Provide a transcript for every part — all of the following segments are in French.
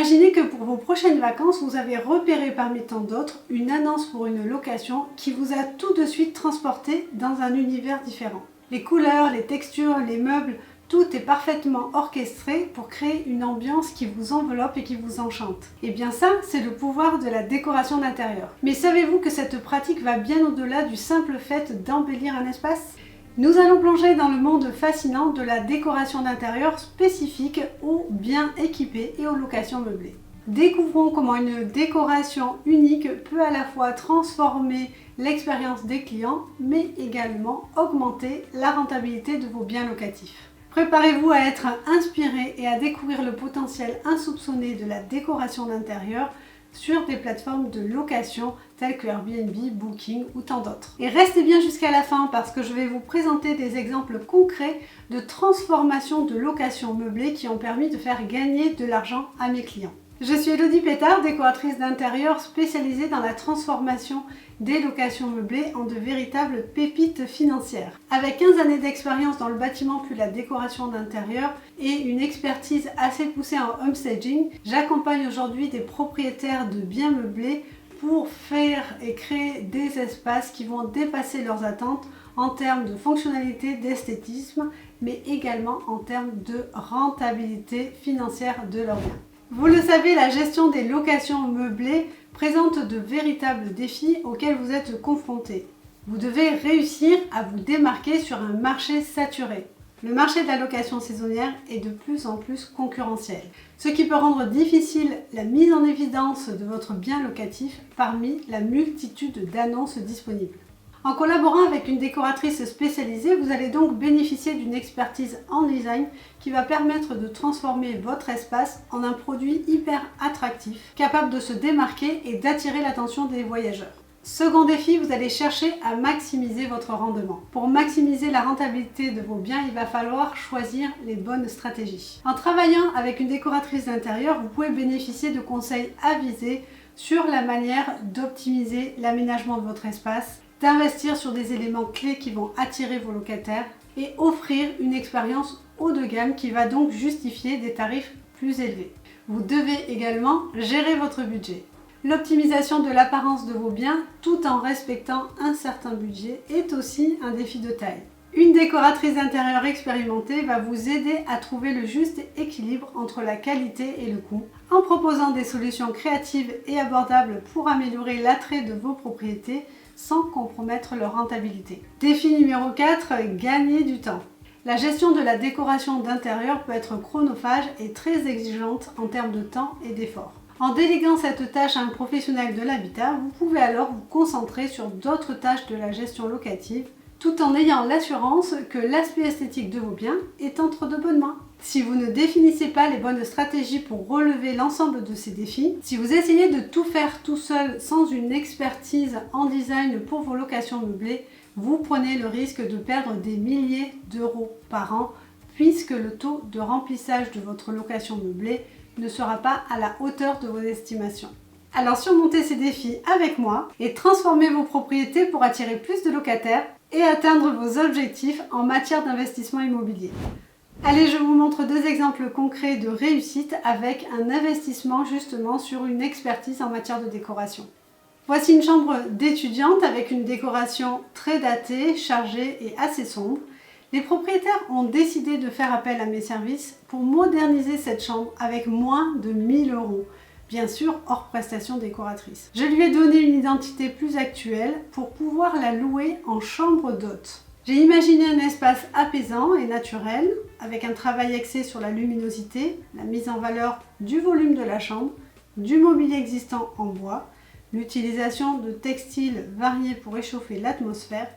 Imaginez que pour vos prochaines vacances, vous avez repéré parmi tant d'autres une annonce pour une location qui vous a tout de suite transporté dans un univers différent. Les couleurs, les textures, les meubles, tout est parfaitement orchestré pour créer une ambiance qui vous enveloppe et qui vous enchante. Et bien ça, c'est le pouvoir de la décoration d'intérieur. Mais savez-vous que cette pratique va bien au-delà du simple fait d'embellir un espace ? Nous allons plonger dans le monde fascinant de la décoration d'intérieur spécifique aux biens équipés et aux locations meublées. Découvrons comment une décoration unique peut à la fois transformer l'expérience des clients, mais également augmenter la rentabilité de vos biens locatifs. Préparez-vous à être inspiré et à découvrir le potentiel insoupçonné de la décoration d'intérieur sur des plateformes de location telles que Airbnb, Booking ou tant d'autres. Et restez bien jusqu'à la fin parce que je vais vous présenter des exemples concrets de transformation de location meublée qui ont permis de faire gagner de l'argent à mes clients. Je suis Elodie Pétard, décoratrice d'intérieur spécialisée dans la transformation des locations meublées en de véritables pépites financières. Avec 15 années d'expérience dans le bâtiment puis la décoration d'intérieur et une expertise assez poussée en homestaging, j'accompagne aujourd'hui des propriétaires de biens meublés pour faire et créer des espaces qui vont dépasser leurs attentes en termes de fonctionnalité, d'esthétisme, mais également en termes de rentabilité financière de leurs biens. Vous le savez, la gestion des locations meublées présente de véritables défis auxquels vous êtes confrontés. Vous devez réussir à vous démarquer sur un marché saturé. Le marché de la location saisonnière est de plus en plus concurrentiel, ce qui peut rendre difficile la mise en évidence de votre bien locatif parmi la multitude d'annonces disponibles. En collaborant avec une décoratrice spécialisée, vous allez donc bénéficier d'une expertise en design qui va permettre de transformer votre espace en un produit hyper attractif, capable de se démarquer et d'attirer l'attention des voyageurs. Second défi, vous allez chercher à maximiser votre rendement. Pour maximiser la rentabilité de vos biens, il va falloir choisir les bonnes stratégies. En travaillant avec une décoratrice d'intérieur, vous pouvez bénéficier de conseils avisés sur la manière d'optimiser l'aménagement de votre espace, d'investir sur des éléments clés qui vont attirer vos locataires et offrir une expérience haut de gamme qui va donc justifier des tarifs plus élevés. Vous devez également gérer votre budget. L'optimisation de l'apparence de vos biens tout en respectant un certain budget est aussi un défi de taille. Une décoratrice d'intérieur expérimentée va vous aider à trouver le juste équilibre entre la qualité et le coût en proposant des solutions créatives et abordables pour améliorer l'attrait de vos propriétés sans compromettre leur rentabilité. Défi numéro 4, gagner du temps. La gestion de la décoration d'intérieur peut être chronophage et très exigeante en termes de temps et d'effort. En déléguant cette tâche à un professionnel de l'habitat, vous pouvez alors vous concentrer sur d'autres tâches de la gestion locative tout en ayant l'assurance que l'aspect esthétique de vos biens est entre de bonnes mains. Si vous ne définissez pas les bonnes stratégies pour relever l'ensemble de ces défis, si vous essayez de tout faire tout seul sans une expertise en design pour vos locations meublées, vous prenez le risque de perdre des milliers d'euros par an puisque le taux de remplissage de votre location meublée ne sera pas à la hauteur de vos estimations. Alors surmontez ces défis avec moi et transformez vos propriétés pour attirer plus de locataires et atteindre vos objectifs en matière d'investissement immobilier. Allez, je vous montre deux exemples concrets de réussite avec un investissement justement sur une expertise en matière de décoration. Voici une chambre d'étudiante avec une décoration très datée, chargée et assez sombre. Les propriétaires ont décidé de faire appel à mes services pour moderniser cette chambre avec moins de 1000 €. Bien sûr, hors prestation décoratrice. Je lui ai donné une identité plus actuelle pour pouvoir la louer en chambre d'hôte. J'ai imaginé un espace apaisant et naturel, avec un travail axé sur la luminosité, la mise en valeur du volume de la chambre, du mobilier existant en bois, l'utilisation de textiles variés pour réchauffer l'atmosphère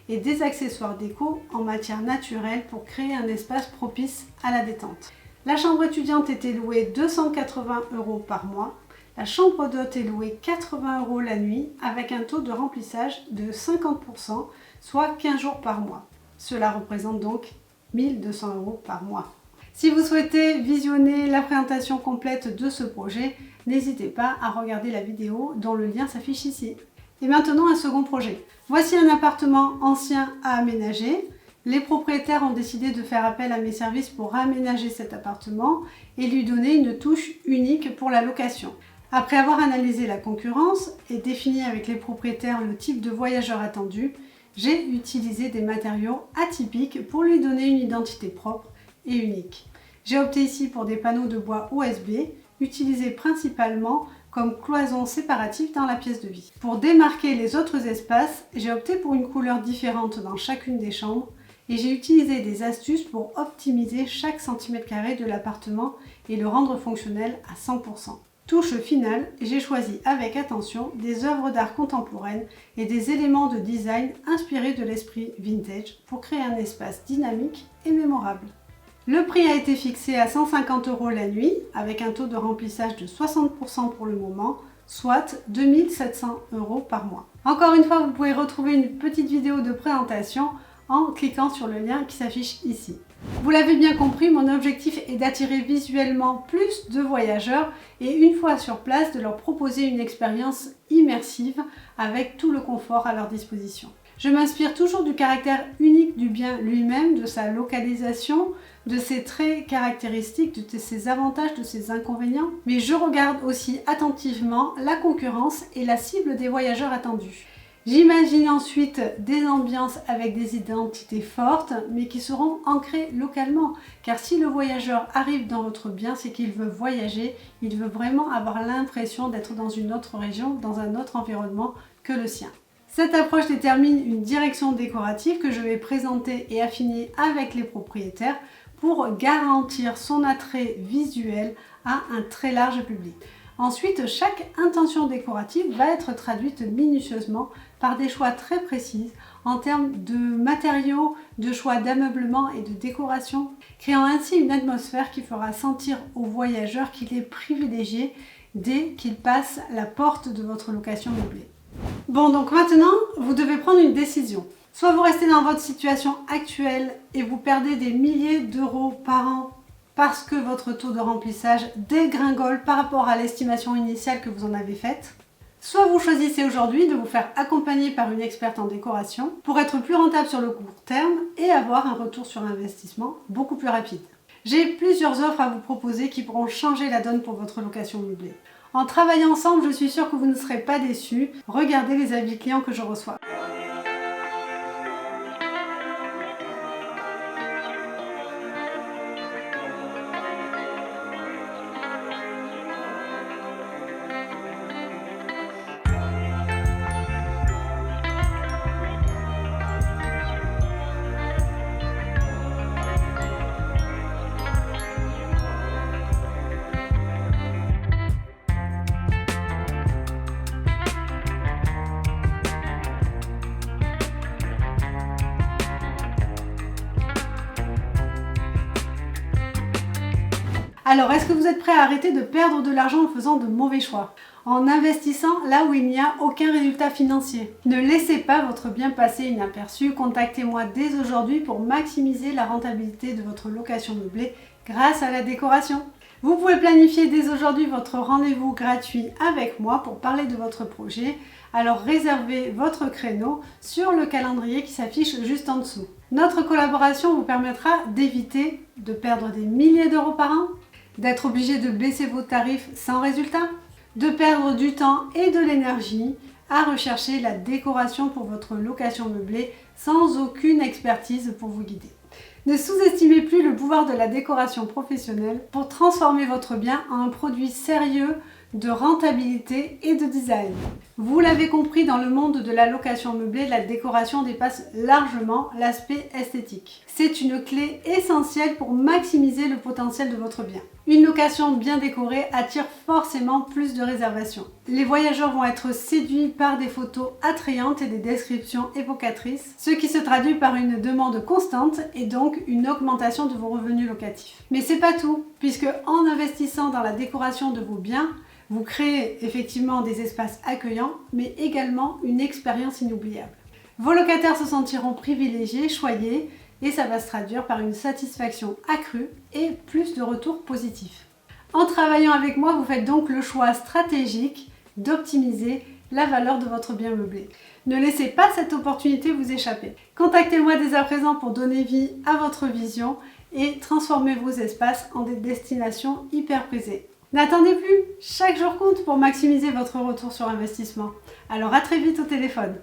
et des accessoires déco en matière naturelle pour créer un espace propice à la détente. La chambre étudiante était louée 280 € par mois. La chambre d'hôte est louée 80 € la nuit avec un taux de remplissage de 50%, soit 15 jours par mois. Cela représente donc 1200 € par mois. Si vous souhaitez visionner la présentation complète de ce projet, n'hésitez pas à regarder la vidéo dont le lien s'affiche ici. Et maintenant un second projet. Voici un appartement ancien à aménager. Les propriétaires ont décidé de faire appel à mes services pour aménager cet appartement et lui donner une touche unique pour la location. Après avoir analysé la concurrence et défini avec les propriétaires le type de voyageur attendu, j'ai utilisé des matériaux atypiques pour lui donner une identité propre et unique. J'ai opté ici pour des panneaux de bois OSB, utilisés principalement comme cloisons séparatives dans la pièce de vie. Pour démarquer les autres espaces, j'ai opté pour une couleur différente dans chacune des chambres et j'ai utilisé des astuces pour optimiser chaque centimètre carré de l'appartement et le rendre fonctionnel à 100%. Touche finale, j'ai choisi avec attention des œuvres d'art contemporaines et des éléments de design inspirés de l'esprit vintage pour créer un espace dynamique et mémorable. Le prix a été fixé à 150 € la nuit avec un taux de remplissage de 60% pour le moment, soit 2 700 € par mois. Encore une fois, vous pouvez retrouver une petite vidéo de présentation en cliquant sur le lien qui s'affiche ici. Vous l'avez bien compris, mon objectif est d'attirer visuellement plus de voyageurs et une fois sur place de leur proposer une expérience immersive avec tout le confort à leur disposition. Je m'inspire toujours du caractère unique du bien lui-même, de sa localisation, de ses traits caractéristiques, de ses avantages, de ses inconvénients, mais je regarde aussi attentivement la concurrence et la cible des voyageurs attendus. J'imagine ensuite des ambiances avec des identités fortes, mais qui seront ancrées localement. Car si le voyageur arrive dans votre bien, c'est qu'il veut voyager, il veut vraiment avoir l'impression d'être dans une autre région, dans un autre environnement que le sien. Cette approche détermine une direction décorative que je vais présenter et affiner avec les propriétaires pour garantir son attrait visuel à un très large public. Ensuite, chaque intention décorative va être traduite minutieusement par des choix très précis en termes de matériaux, de choix d'ameublement et de décoration, créant ainsi une atmosphère qui fera sentir au voyageur qu'il est privilégié dès qu'il passe la porte de votre location meublée. Bon, donc maintenant, vous devez prendre une décision. Soit vous restez dans votre situation actuelle et vous perdez des milliers d'euros par an parce que votre taux de remplissage dégringole par rapport à l'estimation initiale que vous en avez faite. Soit vous choisissez aujourd'hui de vous faire accompagner par une experte en décoration pour être plus rentable sur le court terme et avoir un retour sur investissement beaucoup plus rapide. J'ai plusieurs offres à vous proposer qui pourront changer la donne pour votre location meublée. En travaillant ensemble, je suis sûre que vous ne serez pas déçus. Regardez les avis clients que je reçois. Alors, est-ce que vous êtes prêt à arrêter de perdre de l'argent en faisant de mauvais choix, en investissant là où il n'y a aucun résultat financier? Ne laissez pas votre bien passer inaperçu. Contactez-moi dès aujourd'hui pour maximiser la rentabilité de votre location meublée grâce à la décoration. Vous pouvez planifier dès aujourd'hui votre rendez-vous gratuit avec moi pour parler de votre projet. Alors réservez votre créneau sur le calendrier qui s'affiche juste en dessous. Notre collaboration vous permettra d'éviter de perdre des milliers d'euros par an, d'être obligé de baisser vos tarifs sans résultat, de perdre du temps et de l'énergie à rechercher la décoration pour votre location meublée sans aucune expertise pour vous guider. Ne sous-estimez plus le pouvoir de la décoration professionnelle pour transformer votre bien en un produit sérieux de rentabilité et de design. Vous l'avez compris, dans le monde de la location meublée, la décoration dépasse largement l'aspect esthétique. C'est une clé essentielle pour maximiser le potentiel de votre bien. Une location bien décorée attire forcément plus de réservations. Les voyageurs vont être séduits par des photos attrayantes et des descriptions évocatrices, ce qui se traduit par une demande constante et donc une augmentation de vos revenus locatifs. Mais c'est pas tout, puisque en investissant dans la décoration de vos biens, vous créez effectivement des espaces accueillants, mais également une expérience inoubliable. Vos locataires se sentiront privilégiés, choyés, et ça va se traduire par une satisfaction accrue et plus de retours positifs. En travaillant avec moi, vous faites donc le choix stratégique d'optimiser la valeur de votre bien meublé. Ne laissez pas cette opportunité vous échapper. Contactez-moi dès à présent pour donner vie à votre vision et transformer vos espaces en des destinations hyper prisées. N'attendez plus, chaque jour compte pour maximiser votre retour sur investissement. Alors à très vite au téléphone.